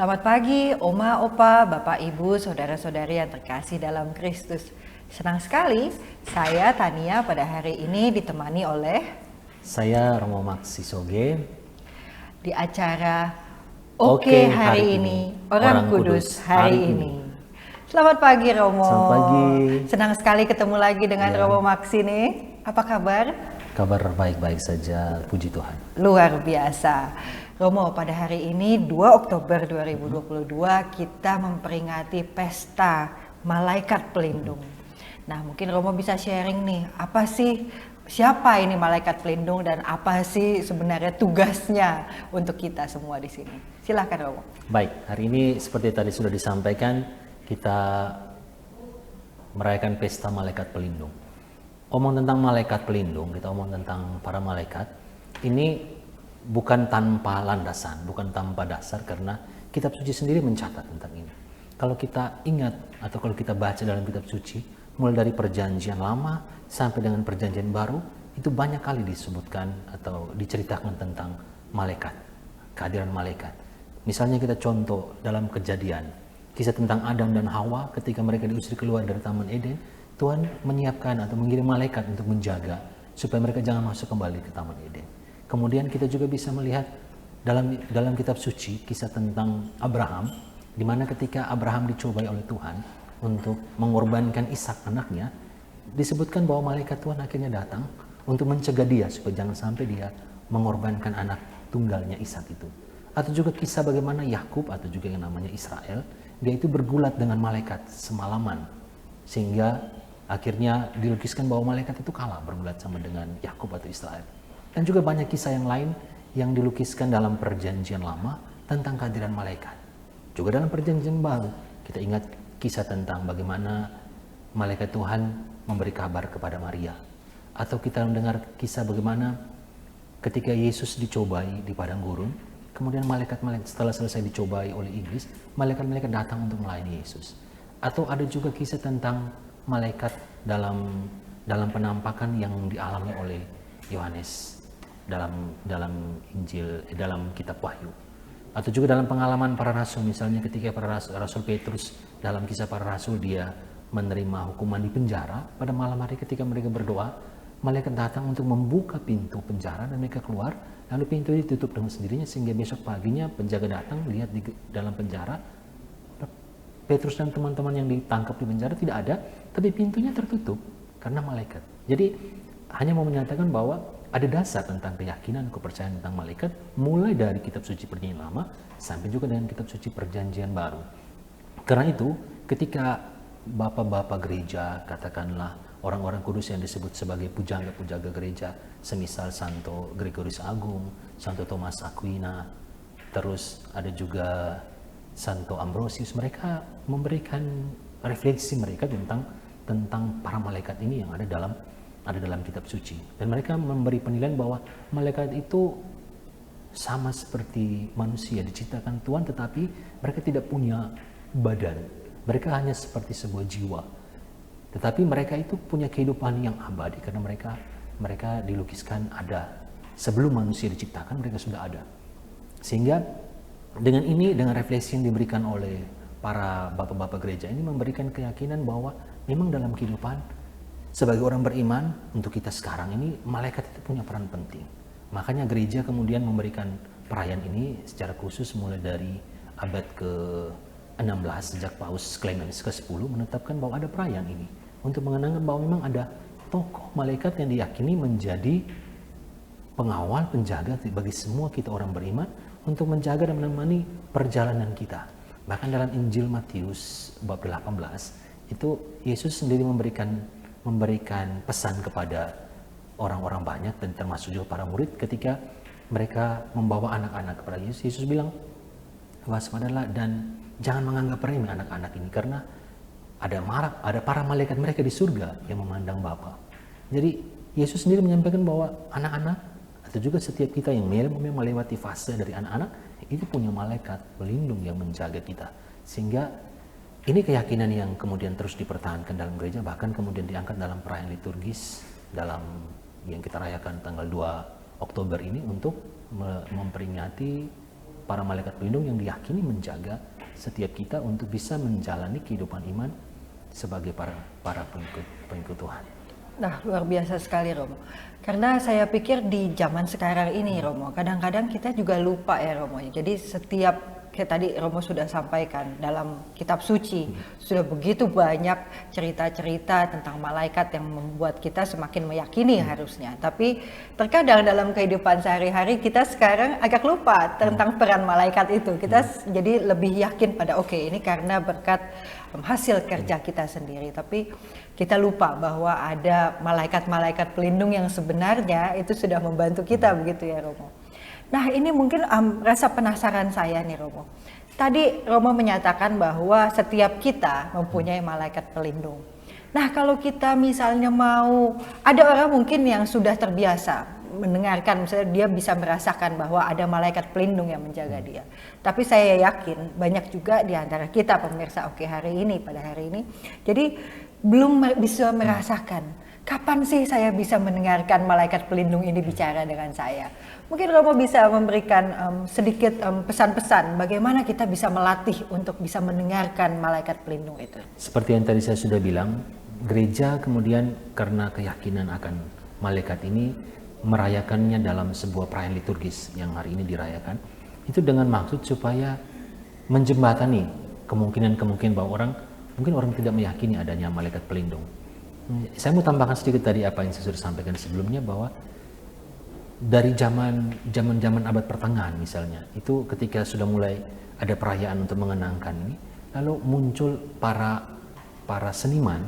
Selamat pagi, Oma, Opa, Bapak, Ibu, Saudara-saudari yang terkasih dalam Kristus. Senang sekali saya Tania pada hari ini ditemani oleh Saya Romo Max Sisoge. di acara Oke, Oke Hari Ini, Orang Kudus Hari Ini. Selamat pagi Romo. Selamat pagi. Senang sekali ketemu lagi dengan Ya. Romo Max ini. Apa kabar? Kabar baik-baik saja, puji Tuhan. Luar biasa. Romo, pada hari ini 2 Oktober 2022 kita memperingati Pesta Malaikat Pelindung. Nah, mungkin Romo bisa sharing nih, siapa ini Malaikat Pelindung dan apa sih sebenarnya tugasnya untuk kita semua di sini? Silakan Romo. Baik, hari ini seperti tadi sudah disampaikan, kita merayakan Pesta Malaikat Pelindung. Omong tentang Malaikat Pelindung, kita omong tentang para malaikat, ini bukan tanpa landasan, bukan tanpa dasar, karena kitab suci sendiri mencatat tentang ini. Kalau kita ingat atau kalau kita baca dalam kitab suci, mulai dari perjanjian lama sampai dengan perjanjian baru, itu banyak kali disebutkan atau diceritakan tentang malaikat, kehadiran malaikat. Misalnya kita contoh dalam Kejadian, kisah tentang Adam dan Hawa ketika mereka diusir keluar dari Taman Eden, Tuhan menyiapkan atau mengirim malaikat untuk menjaga supaya mereka jangan masuk kembali ke Taman Eden. Kemudian kita juga bisa melihat dalam kitab suci kisah tentang Abraham, di mana ketika Abraham dicobai oleh Tuhan untuk mengorbankan Ishak anaknya, disebutkan bahwa malaikat Tuhan akhirnya datang untuk mencegah dia supaya jangan sampai dia mengorbankan anak tunggalnya Ishak itu. Atau juga kisah bagaimana Yakub atau juga yang namanya Israel, dia itu bergulat dengan malaikat semalaman, sehingga akhirnya dilukiskan bahwa malaikat itu kalah bergulat sama dengan Yakub atau Israel. Dan juga banyak kisah yang lain yang dilukiskan dalam perjanjian lama tentang kehadiran malaikat. Juga dalam perjanjian baru, kita ingat kisah tentang bagaimana malaikat Tuhan memberi kabar kepada Maria. Atau kita mendengar kisah bagaimana ketika Yesus dicobai di padang gurun, kemudian malaikat-malaikat setelah selesai dicobai oleh iblis, malaikat-malaikat datang untuk melayani Yesus. Atau ada juga kisah tentang malaikat dalam penampakan yang dialami oleh Yohanes dalam Injil, dalam kitab Wahyu. Atau juga dalam pengalaman para rasul, misalnya ketika para rasul Petrus dalam kisah para rasul, dia menerima hukuman di penjara, pada malam hari ketika mereka berdoa, malaikat datang untuk membuka pintu penjara dan mereka keluar, lalu pintu itu ditutup dengan sendirinya, sehingga besok paginya penjaga datang lihat di dalam penjara Petrus dan teman-teman yang ditangkap di penjara tidak ada, tapi pintunya tertutup karena malaikat. Jadi hanya mau menyatakan bahwa ada dasar tentang keyakinan, kepercayaan tentang malaikat, mulai dari kitab suci perjanjian lama sampai juga dengan kitab suci perjanjian baru. Karena itu, ketika bapak-bapak gereja, katakanlah orang-orang kudus yang disebut sebagai pujaga-pujaga gereja, semisal Santo Gregorius Agung, Santo Thomas Aquina, terus ada juga Santo Ambrosius, mereka memberikan refleksi mereka tentang para malaikat ini yang ada dalam kitab suci. Dan mereka memberi penilaian bahwa malaikat itu sama seperti manusia, diciptakan Tuhan, tetapi mereka tidak punya badan. Mereka hanya seperti sebuah jiwa. Tetapi mereka itu punya kehidupan yang abadi karena mereka dilukiskan ada. Sebelum manusia diciptakan, mereka sudah ada. Sehingga dengan refleksi yang diberikan oleh para bapak-bapak gereja ini memberikan keyakinan bahwa memang dalam kehidupan sebagai orang beriman, untuk kita sekarang ini, malaikat itu punya peran penting. Makanya gereja kemudian memberikan perayaan ini secara khusus mulai dari abad ke-16 sejak Paus Clemens ke-10 menetapkan bahwa ada perayaan ini untuk mengenangkan bahwa memang ada tokoh malaikat yang diyakini menjadi pengawal, penjaga bagi semua kita orang beriman untuk menjaga dan menemani perjalanan kita. Bahkan dalam Injil Matius bab 18 itu Yesus sendiri memberikan pesan kepada orang-orang banyak dan termasuk juga para murid ketika mereka membawa anak-anak kepada Yesus. Yesus bilang, waspadalah dan jangan menganggap remeh anak-anak ini, karena ada para malaikat mereka di surga yang memandang Bapa. Jadi Yesus sendiri menyampaikan bahwa anak-anak atau juga setiap kita yang melewati fase dari anak-anak itu punya malaikat pelindung yang menjaga kita. Sehingga ini keyakinan yang kemudian terus dipertahankan dalam gereja, bahkan kemudian diangkat dalam perayaan liturgis dalam yang kita rayakan tanggal 2 Oktober ini untuk memperingati para malaikat pelindung yang diyakini menjaga setiap kita untuk bisa menjalani kehidupan iman sebagai para pengikut Tuhan. Nah, luar biasa sekali Romo. Karena saya pikir di zaman sekarang ini Romo, kadang-kadang kita juga lupa ya Romo. Jadi setiap kayak tadi Romo sudah sampaikan dalam kitab suci, sudah begitu banyak cerita-cerita tentang malaikat yang membuat kita semakin meyakini harusnya. Tapi terkadang dalam kehidupan sehari-hari kita sekarang agak lupa tentang peran malaikat itu. Kita jadi lebih yakin pada oke, ini karena berkat hasil kerja kita sendiri. Tapi kita lupa bahwa ada malaikat-malaikat pelindung yang sebenarnya itu sudah membantu kita, begitu ya Romo. Nah, ini mungkin rasa penasaran saya nih Romo. Tadi Romo menyatakan bahwa setiap kita mempunyai malaikat pelindung. Nah, kalau kita misalnya mau, ada orang mungkin yang sudah terbiasa mendengarkan, misalnya dia bisa merasakan bahwa ada malaikat pelindung yang menjaga dia. Tapi saya yakin banyak juga di antara kita pemirsa Oke Hari Ini, pada hari ini, jadi belum bisa merasakan. Kapan sih saya bisa mendengarkan malaikat pelindung ini bicara dengan saya? Mungkin Romo bisa memberikan sedikit pesan-pesan bagaimana kita bisa melatih untuk bisa mendengarkan malaikat pelindung itu. Seperti yang tadi saya sudah bilang, gereja kemudian karena keyakinan akan malaikat ini merayakannya dalam sebuah perayaan liturgis yang hari ini dirayakan. Itu dengan maksud supaya menjembatani kemungkinan bahwa mungkin orang tidak meyakini adanya malaikat pelindung. Saya mau tambahkan sedikit tadi apa yang saya sudah sampaikan sebelumnya, bahwa dari zaman abad pertengahan misalnya, itu ketika sudah mulai ada perayaan untuk mengenangkan ini, lalu muncul para seniman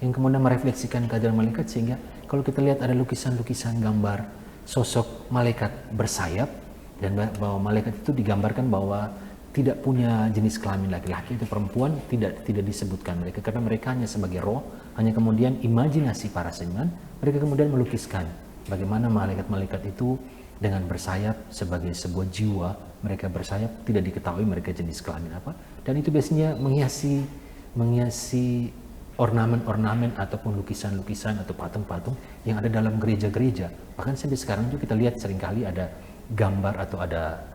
yang kemudian merefleksikan kehadiran malaikat, sehingga kalau kita lihat ada lukisan-lukisan gambar sosok malaikat bersayap, dan bahwa malaikat itu digambarkan bahwa tidak punya jenis kelamin laki-laki atau perempuan, tidak disebutkan mereka, karena mereka hanya sebagai roh, hanya kemudian imajinasi para seniman, mereka kemudian melukiskan bagaimana malaikat-malaikat itu dengan bersayap sebagai sebuah jiwa, mereka bersayap, tidak diketahui mereka jenis kelamin apa, dan itu biasanya menghiasi ornamen-ornamen ataupun lukisan-lukisan atau patung-patung yang ada dalam gereja-gereja. Bahkan sampai sekarang juga kita lihat seringkali ada gambar atau ada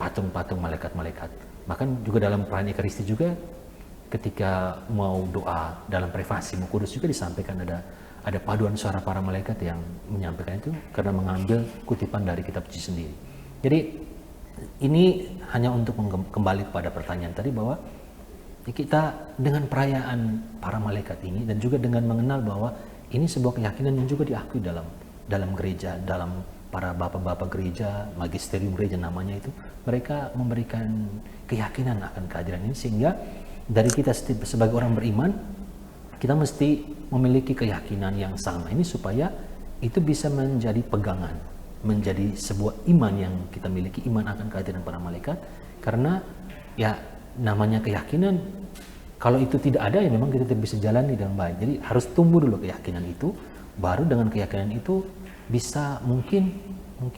patung-patung malaikat-malaikat. Bahkan juga dalam perayaan Ekaristi juga, ketika mau doa dalam privasi Kudus juga disampaikan ada paduan suara para malaikat yang menyampaikan itu, karena mengambil kutipan dari kitab suci sendiri. Jadi ini hanya untuk kembali kepada pertanyaan tadi, bahwa kita dengan perayaan para malaikat ini dan juga dengan mengenal bahwa ini sebuah keyakinan yang juga diakui dalam gereja, dalam para bapak-bapak gereja, magisterium gereja namanya itu, mereka memberikan keyakinan akan kehadiran ini, sehingga dari kita sebagai orang beriman, kita mesti memiliki keyakinan yang sama ini supaya itu bisa menjadi pegangan, menjadi sebuah iman yang kita miliki, iman akan kehadiran para malaikat. Karena ya namanya keyakinan, kalau itu tidak ada ya memang kita tidak bisa jalani dengan baik. Jadi harus tumbuh dulu keyakinan itu, baru dengan keyakinan itu bisa mungkin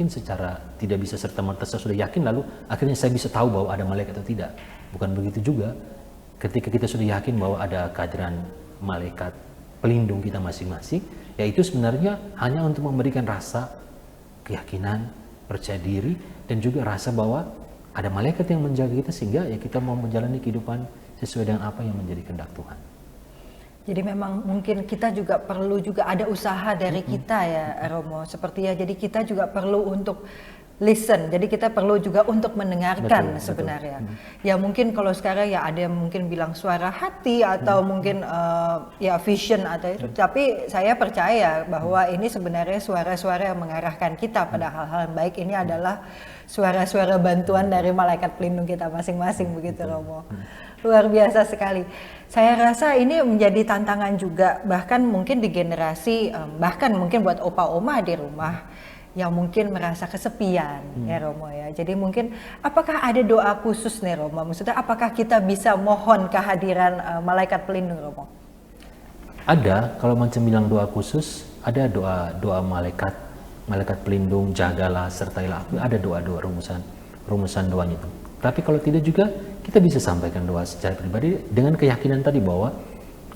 secara tidak bisa serta-merta saya sudah yakin lalu akhirnya saya bisa tahu bahwa ada malaikat atau tidak. Bukan begitu juga. Ketika kita sudah yakin bahwa ada kehadiran malaikat pelindung kita masing-masing, yaitu sebenarnya hanya untuk memberikan rasa keyakinan, percaya diri, dan juga rasa bahwa ada malaikat yang menjaga kita, sehingga ya kita mau menjalani kehidupan sesuai dengan apa yang menjadi kehendak Tuhan. Jadi memang mungkin kita juga perlu juga ada usaha dari kita ya Romo, seperti ya, jadi kita juga perlu untuk listen, jadi kita perlu juga untuk mendengarkan sebenarnya. Ya mungkin kalau sekarang ya ada yang mungkin bilang suara hati atau mungkin ya vision atau itu, tapi saya percaya bahwa ini sebenarnya suara-suara yang mengarahkan kita pada hal-hal yang baik. Ini adalah suara-suara bantuan dari malaikat pelindung kita masing-masing, begitu Romo. Luar biasa sekali. Saya rasa ini menjadi tantangan juga, bahkan mungkin di generasi, bahkan mungkin buat opa-oma di rumah yang mungkin merasa kesepian ya Romo ya. Jadi mungkin apakah ada doa khusus nih Romo? Maksudnya apakah kita bisa mohon kehadiran malaikat pelindung Romo? Ada, kalau macam bilang doa khusus, ada doa malaikat pelindung, jagalah, sertailah. Ada doa-doa rumusan doanya itu. Tapi kalau tidak juga kita bisa sampaikan doa secara pribadi dengan keyakinan tadi bahwa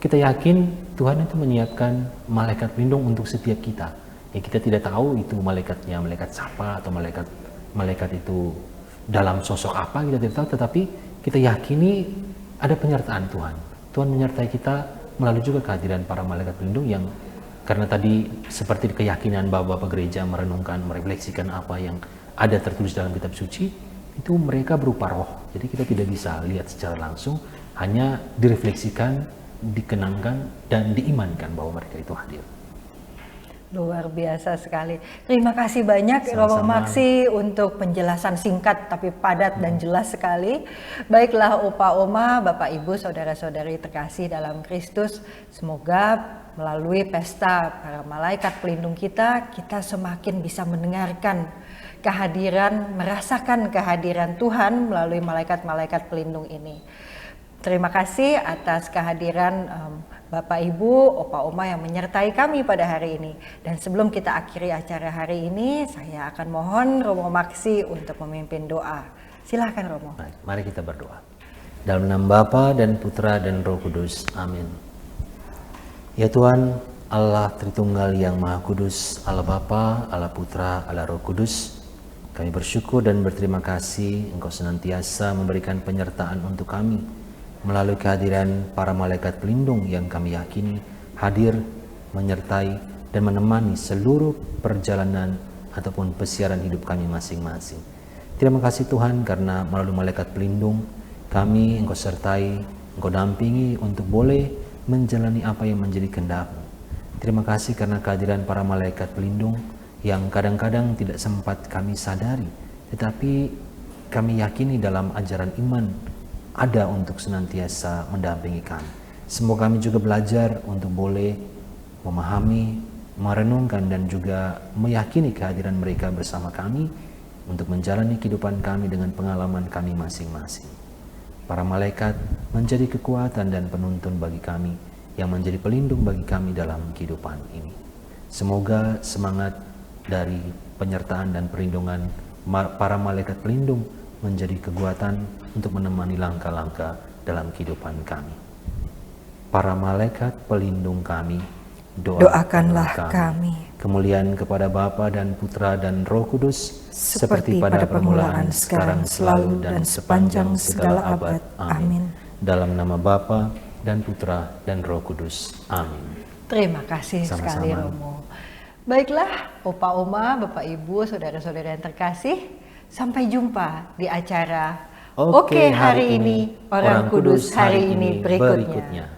kita yakin Tuhan itu menyiapkan malaikat pelindung untuk setiap kita. Ya, kita tidak tahu itu malaikatnya malaikat siapa atau malaikat itu dalam sosok apa kita tidak tahu, tetapi kita yakini ada penyertaan Tuhan. Tuhan menyertai kita melalui juga kehadiran para malaikat pelindung yang karena tadi seperti keyakinan bapak-bapak gereja merenungkan, merefleksikan apa yang ada tertulis dalam kitab suci, itu mereka berupa roh. Jadi kita tidak bisa lihat secara langsung, hanya direfleksikan, dikenangkan, dan diimankan bahwa mereka itu hadir. Luar biasa sekali. Terima kasih banyak Romo Maksi untuk penjelasan singkat tapi padat dan jelas sekali. Baiklah Opa Oma, Bapak Ibu, Saudara-saudari terkasih dalam Kristus, semoga melalui pesta para malaikat pelindung kita semakin bisa mendengarkan kehadiran, merasakan kehadiran Tuhan melalui malaikat-malaikat pelindung ini. Terima kasih atas kehadiran Bapak Ibu, Opa Oma yang menyertai kami pada hari ini. Dan sebelum kita akhiri acara hari ini, saya akan mohon Romo Maksi untuk memimpin doa. Silahkan Romo. Baik, mari kita berdoa. Dalam nama Bapa dan Putra dan Roh Kudus. Amin. Ya Tuhan, Allah Tritunggal yang Maha Kudus, Allah Bapa, Allah Putra, Allah Roh Kudus, kami bersyukur dan berterima kasih Engkau senantiasa memberikan penyertaan untuk kami melalui kehadiran para malaikat pelindung yang kami yakini hadir, menyertai, dan menemani seluruh perjalanan ataupun pesiaran hidup kami masing-masing. Terima kasih Tuhan karena melalui malaikat pelindung kami Engkau sertai, Engkau dampingi untuk boleh menjalani apa yang menjadi kehendak-Mu. Terima kasih karena kehadiran para malaikat pelindung yang kadang-kadang tidak sempat kami sadari, tetapi kami yakini dalam ajaran iman ada untuk senantiasa mendampingi kami. Semoga kami juga belajar untuk boleh memahami, merenungkan, dan juga meyakini kehadiran mereka bersama kami untuk menjalani kehidupan kami dengan pengalaman kami masing-masing. Para malaikat menjadi kekuatan dan penuntun bagi kami, yang menjadi pelindung bagi kami dalam kehidupan ini. Semoga semangat dari penyertaan dan perlindungan para malaikat pelindung menjadi kekuatan untuk menemani langkah-langkah dalam kehidupan kami. Para malaikat pelindung kami, doakanlah kami. Kemuliaan kepada Bapa dan Putra dan Roh Kudus, seperti pada permulaan, sekarang, selalu, dan sepanjang segala abad. Amin. Dalam nama Bapa dan Putra dan Roh Kudus. Amin. Terima kasih sekali Romo. Baiklah, Opa Oma, Bapak Ibu, Saudara-saudara yang terkasih, sampai jumpa di acara Oke hari ini, Orang Kudus hari ini berikutnya.